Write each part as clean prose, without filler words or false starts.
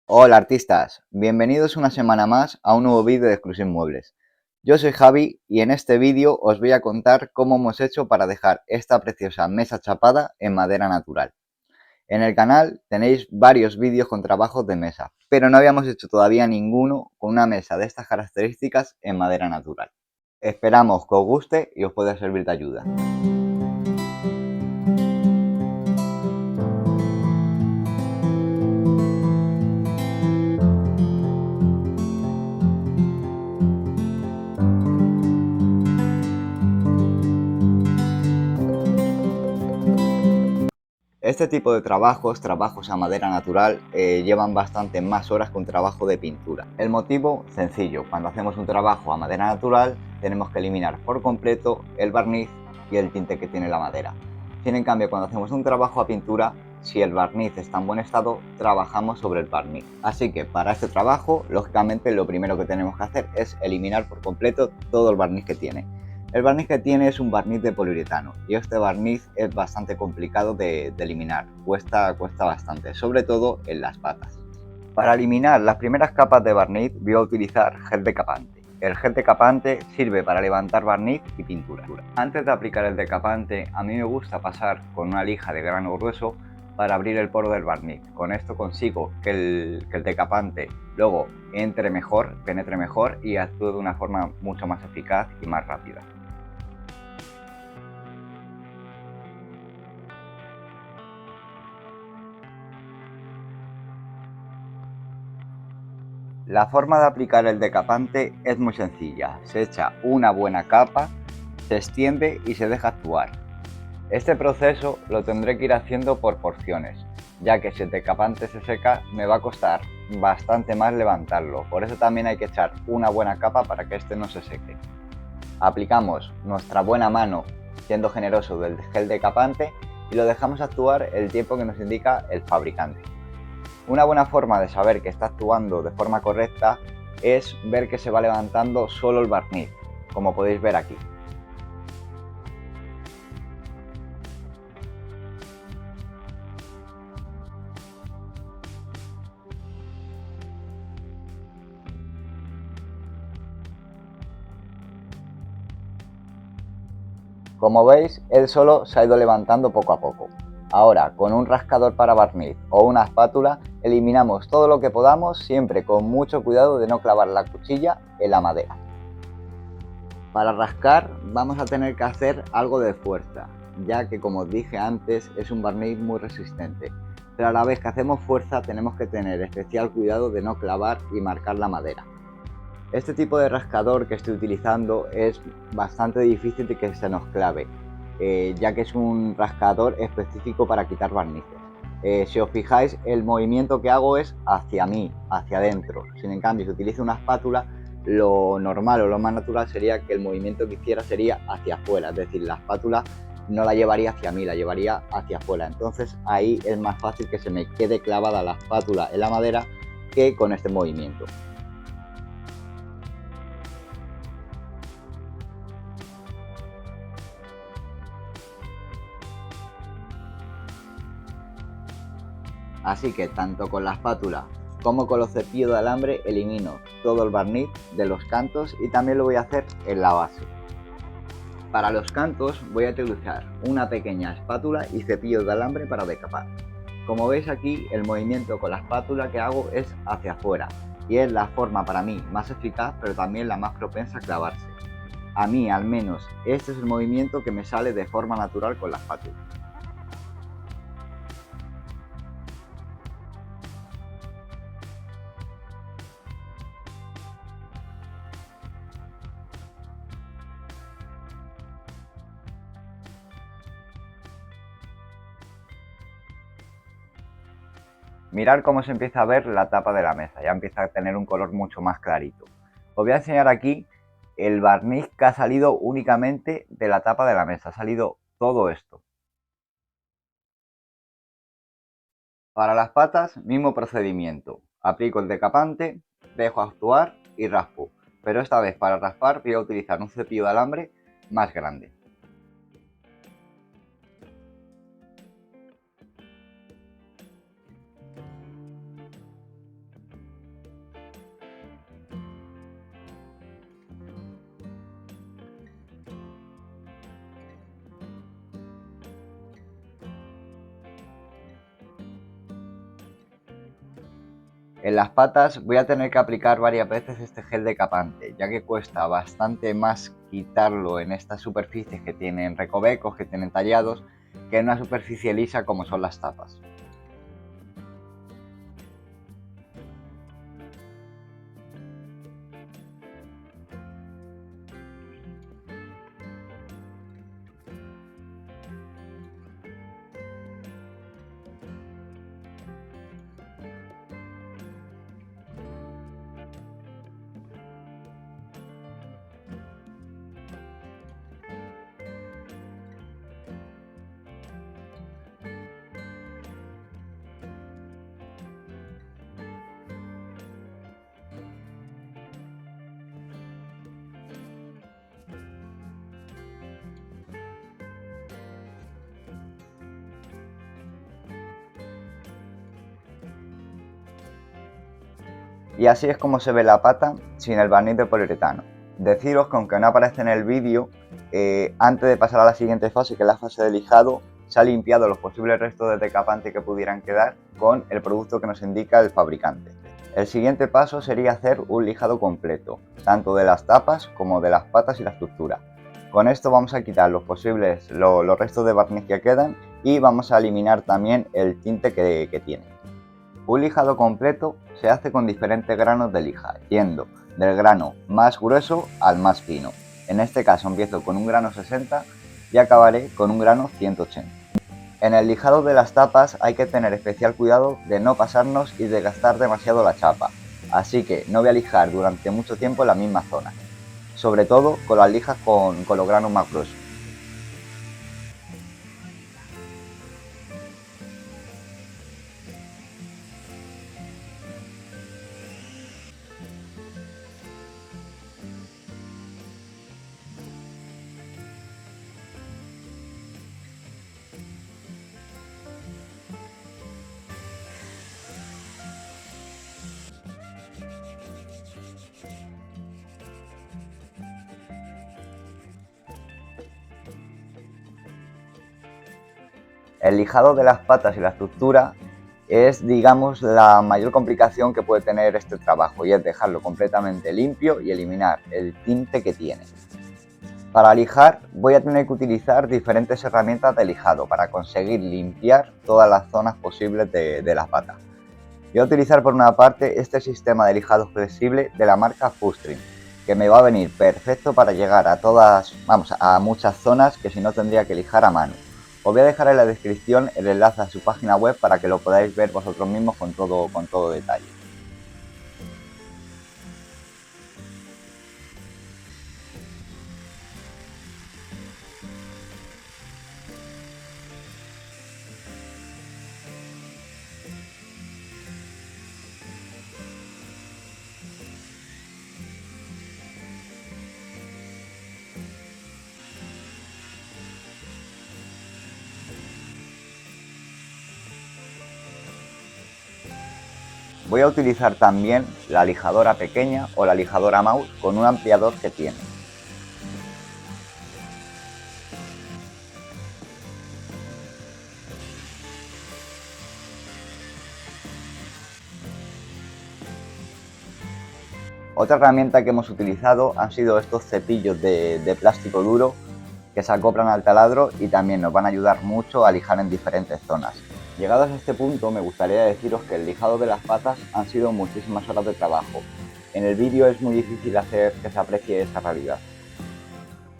Hola artistas, bienvenidos una semana más a un nuevo vídeo de Exclusión Muebles. Yo soy Javi y en este vídeo os voy a contar cómo hemos hecho para dejar esta preciosa mesa chapada en madera natural. En el canal tenéis varios vídeos con trabajos de mesa, pero no habíamos hecho todavía ninguno con una mesa de estas características en madera natural. Esperamos que os guste y os pueda servir de ayuda. Este tipo de trabajos a madera natural, llevan bastante más horas que un trabajo de pintura. El motivo, sencillo, cuando hacemos un trabajo a madera natural tenemos que eliminar por completo el barniz y el tinte que tiene la madera. Sin en cambio, cuando hacemos un trabajo a pintura, si el barniz está en buen estado, trabajamos sobre el barniz. Así que para este trabajo, lógicamente lo primero que tenemos que hacer es eliminar por completo todo el barniz que tiene. El barniz que tiene es un barniz de poliuretano y este barniz es bastante complicado de eliminar, cuesta bastante, sobre todo en las patas. Para eliminar las primeras capas de barniz voy a utilizar gel decapante. El gel decapante sirve para levantar barniz y pintura. Antes de aplicar el decapante, a mí me gusta pasar con una lija de grano grueso para abrir el poro del barniz. Con esto consigo que el decapante luego entre mejor, penetre mejor y actúe de una forma mucho más eficaz y más rápida. La forma de aplicar el decapante es muy sencilla. Se echa una buena capa, se extiende y se deja actuar. Este proceso lo tendré que ir haciendo por porciones, ya que si el decapante se seca me va a costar bastante más levantarlo. Por eso también hay que echar una buena capa para que este no se seque. Aplicamos nuestra buena mano, siendo generoso, del gel decapante y lo dejamos actuar el tiempo que nos indica el fabricante. Una buena forma de saber que está actuando de forma correcta es ver que se va levantando solo el barniz, como podéis ver aquí. Como veis, él solo se ha ido levantando poco a poco. Ahora, con un rascador para barniz o una espátula, eliminamos todo lo que podamos, siempre con mucho cuidado de no clavar la cuchilla en la madera. Para rascar vamos a tener que hacer algo de fuerza, ya que como os dije antes es un barniz muy resistente, pero a la vez que hacemos fuerza tenemos que tener especial cuidado de no clavar y marcar la madera. Este tipo de rascador que estoy utilizando es bastante difícil de que se nos clave, ya que es un rascador específico para quitar barnices. Si os fijáis, el movimiento que hago es hacia mí, hacia adentro. Sin en cambio, si utilizo una espátula, lo normal o lo más natural sería que el movimiento que hiciera sería hacia afuera, es decir, la espátula no la llevaría hacia mí, la llevaría hacia afuera. Entonces ahí es más fácil que se me quede clavada la espátula en la madera que con este movimiento. Así que tanto con la espátula como con los cepillos de alambre elimino todo el barniz de los cantos y también lo voy a hacer en la base. Para los cantos voy a utilizar una pequeña espátula y cepillos de alambre para decapar. Como veis aquí, el movimiento con la espátula que hago es hacia afuera y es la forma para mí más eficaz, pero también la más propensa a clavarse. A mí al menos este es el movimiento que me sale de forma natural con la espátula. Mirad cómo se empieza a ver la tapa de la mesa, ya empieza a tener un color mucho más clarito. Os voy a enseñar aquí el barniz que ha salido únicamente de la tapa de la mesa, ha salido todo esto. Para las patas, mismo procedimiento, aplico el decapante, dejo actuar y raspo, pero esta vez para raspar voy a utilizar un cepillo de alambre más grande. En las patas voy a tener que aplicar varias veces este gel decapante, ya que cuesta bastante más quitarlo en estas superficies que tienen recovecos, que tienen tallados, que en una superficie lisa como son las tapas. Y así es como se ve la pata sin el barniz de poliuretano. Deciros que aunque no aparece en el vídeo, antes de pasar a la siguiente fase, que es la fase de lijado, se ha limpiado los posibles restos de decapante que pudieran quedar con el producto que nos indica el fabricante. El siguiente paso sería hacer un lijado completo, tanto de las tapas como de las patas y la estructura. Con esto vamos a quitar los restos de barniz que quedan y vamos a eliminar también el tinte que tiene. Un lijado completo se hace con diferentes granos de lija, yendo del grano más grueso al más fino. En este caso empiezo con un grano 60 y acabaré con un grano 180. En el lijado de las tapas hay que tener especial cuidado de no pasarnos y desgastar demasiado la chapa, así que no voy a lijar durante mucho tiempo en la misma zona, sobre todo con las lijas con los granos más gruesos. El lijado de las patas y la estructura es, digamos, la mayor complicación que puede tener este trabajo, y es dejarlo completamente limpio y eliminar el tinte que tiene. Para lijar voy a tener que utilizar diferentes herramientas de lijado para conseguir limpiar todas las zonas posibles de la pata. Voy a utilizar por una parte este sistema de lijado flexible de la marca Fustrim, que me va a venir perfecto para llegar a muchas zonas que si no tendría que lijar a mano. Os voy a dejar en la descripción el enlace a su página web para que lo podáis ver vosotros mismos con todo detalle. Voy a utilizar también la lijadora pequeña o la lijadora mouse con un ampliador que tiene. Otra herramienta que hemos utilizado han sido estos cepillos de plástico duro que se acoplan al taladro y también nos van a ayudar mucho a lijar en diferentes zonas. Llegados a este punto me gustaría deciros que el lijado de las patas han sido muchísimas horas de trabajo. En el vídeo es muy difícil hacer que se aprecie esta realidad.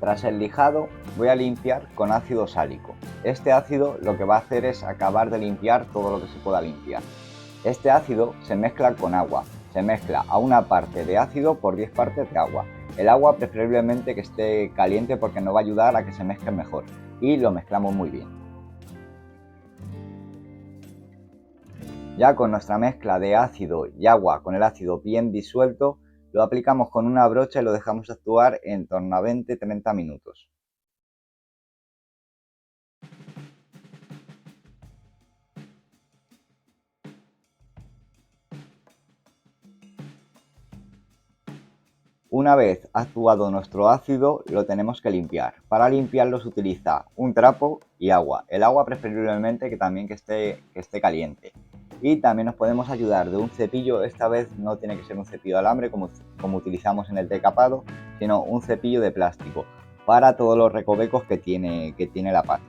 Tras el lijado voy a limpiar con ácido sálico. Este ácido lo que va a hacer es acabar de limpiar todo lo que se pueda limpiar. Este ácido se mezcla con agua. Se mezcla a una parte de ácido por 10 partes de agua. El agua preferiblemente que esté caliente porque nos va a ayudar a que se mezclen mejor. Y lo mezclamos muy bien. Ya con nuestra mezcla de ácido y agua con el ácido bien disuelto, lo aplicamos con una brocha y lo dejamos actuar en torno a 20-30 minutos. Una vez actuado nuestro ácido, lo tenemos que limpiar. Para limpiarlo se utiliza un trapo y agua. El agua preferiblemente que esté caliente. Y también nos podemos ayudar de un cepillo. Esta vez no tiene que ser un cepillo de alambre como utilizamos en el decapado, sino un cepillo de plástico para todos los recovecos que tiene la pata.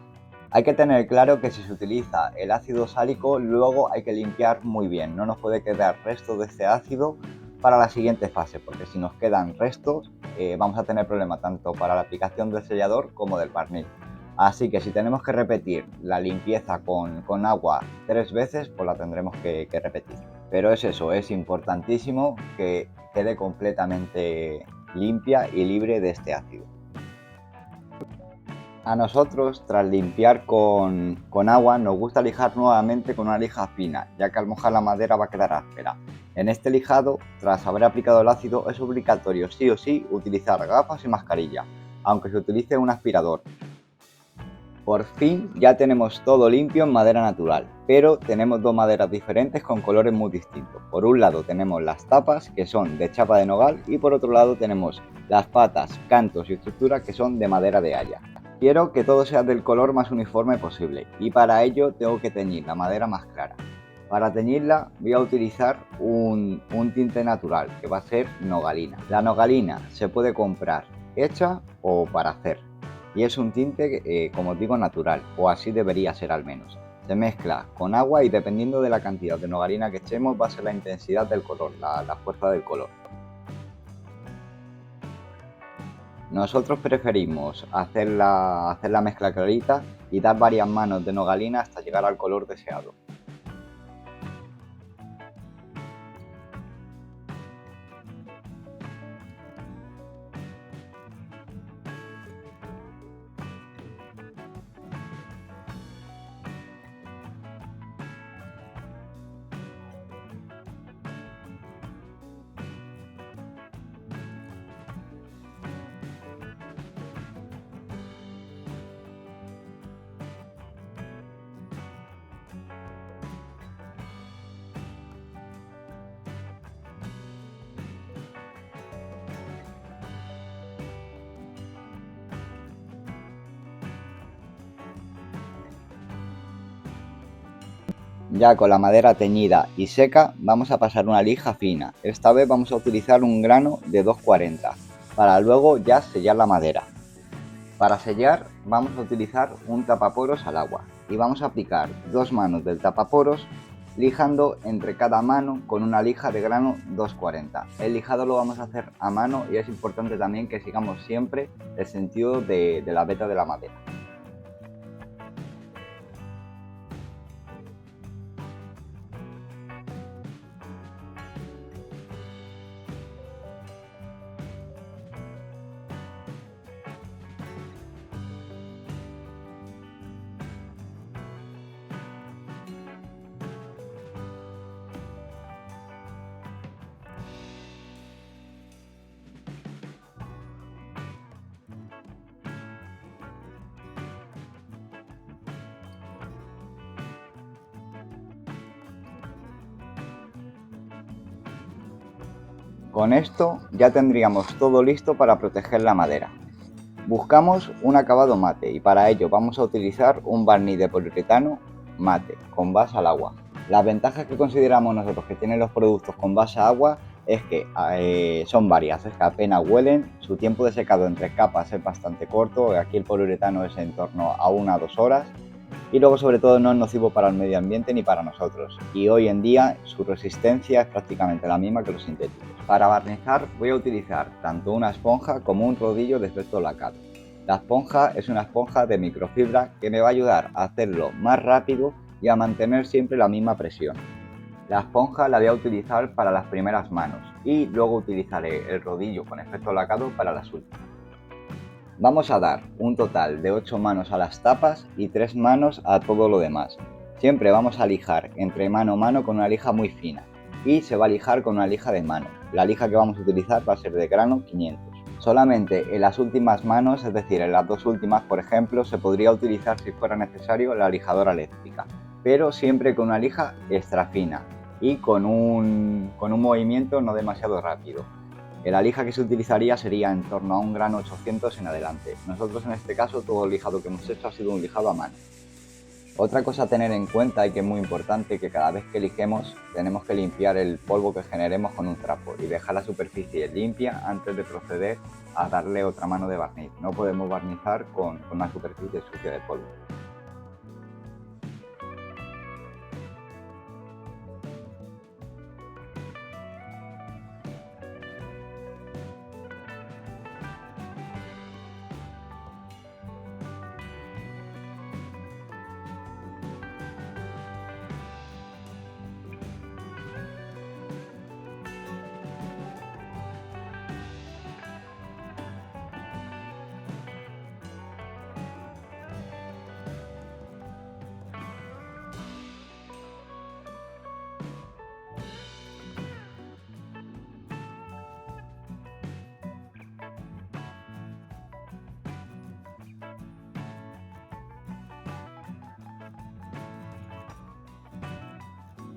Hay que tener claro que si se utiliza el ácido sálico, luego hay que limpiar muy bien. No nos puede quedar restos de ese ácido para la siguiente fase, porque si nos quedan restos vamos a tener problemas tanto para la aplicación del sellador como del barniz. Así que si tenemos que repetir la limpieza con agua 3 veces, pues la tendremos que repetir. Pero es eso, es importantísimo que quede completamente limpia y libre de este ácido. A nosotros, tras limpiar con agua, nos gusta lijar nuevamente con una lija fina, ya que al mojar la madera va a quedar áspera. En este lijado, tras haber aplicado el ácido, es obligatorio sí o sí utilizar gafas y mascarilla, aunque se utilice un aspirador. Por fin ya tenemos todo limpio en madera natural, pero tenemos dos maderas diferentes con colores muy distintos. Por un lado tenemos las tapas, que son de chapa de nogal, y por otro lado tenemos las patas, cantos y estructuras, que son de madera de haya. Quiero que todo sea del color más uniforme posible, y para ello tengo que teñir la madera más clara. Para teñirla voy a utilizar un tinte natural, que va a ser nogalina. La nogalina se puede comprar hecha o para hacer. Y es un tinte, como os digo, natural, o así debería ser al menos. Se mezcla con agua y dependiendo de la cantidad de nogalina que echemos va a ser la intensidad del color, la fuerza del color. Nosotros preferimos hacer la mezcla clarita y dar varias manos de nogalina hasta llegar al color deseado. Ya con la madera teñida y seca vamos a pasar una lija fina. Esta vez vamos a utilizar un grano de 2,40 para luego ya sellar la madera. Para sellar vamos a utilizar un tapaporos al agua y vamos a aplicar 2 manos del tapaporos lijando entre cada mano con una lija de grano 2,40. El lijado lo vamos a hacer a mano y es importante también que sigamos siempre el sentido de la veta de la madera. Con esto ya tendríamos todo listo para proteger la madera. Buscamos un acabado mate y para ello vamos a utilizar un barniz de poliuretano mate con base al agua. Las ventajas que consideramos nosotros que tienen los productos con base a agua es que son varias, es que apenas huelen, su tiempo de secado entre capas es bastante corto, aquí el poliuretano es en torno a 1 a 2 horas y luego sobre todo no es nocivo para el medio ambiente ni para nosotros y hoy en día su resistencia es prácticamente la misma que los sintéticos. Para barnizar voy a utilizar tanto una esponja como un rodillo de efecto lacado. La esponja es una esponja de microfibra que me va a ayudar a hacerlo más rápido y a mantener siempre la misma presión. La esponja la voy a utilizar para las primeras manos y luego utilizaré el rodillo con efecto lacado para las últimas. Vamos a dar un total de 8 manos a las tapas y 3 manos a todo lo demás. Siempre vamos a lijar entre mano a mano con una lija muy fina y se va a lijar con una lija de mano. La lija que vamos a utilizar va a ser de grano 500. Solamente en las últimas manos, es decir, en las dos últimas, por ejemplo, se podría utilizar si fuera necesario la lijadora eléctrica, pero siempre con una lija extra fina y con un movimiento no demasiado rápido. La lija que se utilizaría sería en torno a un grano 800 en adelante. Nosotros en este caso todo el lijado que hemos hecho ha sido un lijado a mano. Otra cosa a tener en cuenta y que es muy importante, que cada vez que lijemos tenemos que limpiar el polvo que generemos con un trapo y dejar la superficie limpia antes de proceder a darle otra mano de barniz. No podemos barnizar con una superficie sucia de polvo.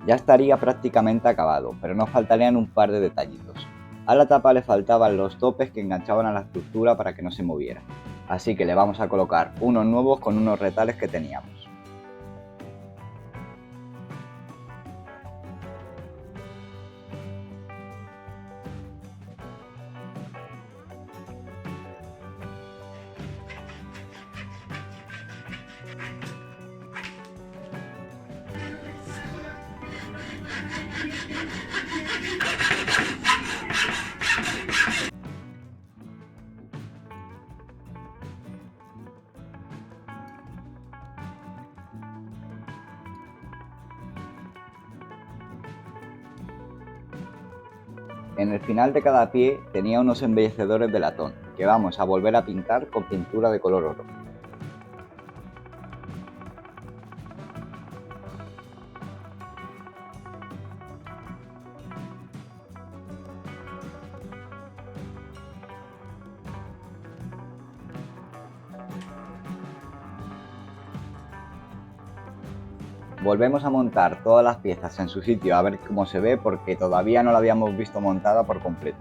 Ya estaría prácticamente acabado, pero nos faltarían un par de detallitos. A la tapa le faltaban los topes que enganchaban a la estructura para que no se moviera, así que le vamos a colocar unos nuevos con unos retales que teníamos. En el final de cada pie tenía unos embellecedores de latón, que vamos a volver a pintar con pintura de color oro. Volvemos a montar todas las piezas en su sitio a ver cómo se ve, porque todavía no la habíamos visto montada por completo.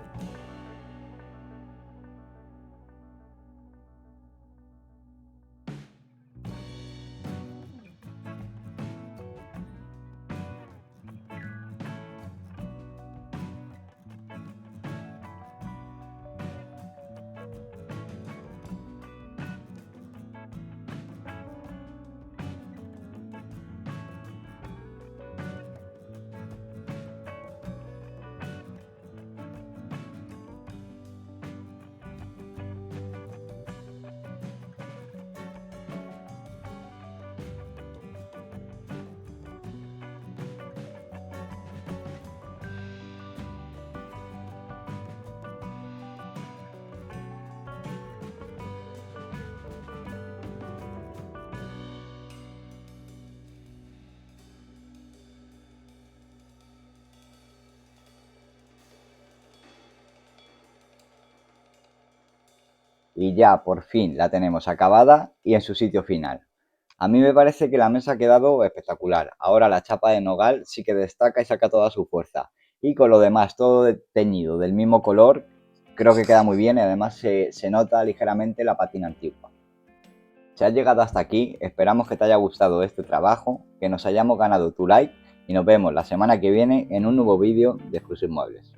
Y ya por fin la tenemos acabada y en su sitio final. A mí me parece que la mesa ha quedado espectacular. Ahora la chapa de nogal sí que destaca y saca toda su fuerza. Y con lo demás todo teñido del mismo color, creo que queda muy bien y además se nota ligeramente la pátina antigua. Si has llegado hasta aquí, esperamos que te haya gustado este trabajo, que nos hayamos ganado tu like y nos vemos la semana que viene en un nuevo vídeo de Exclusive Muebles.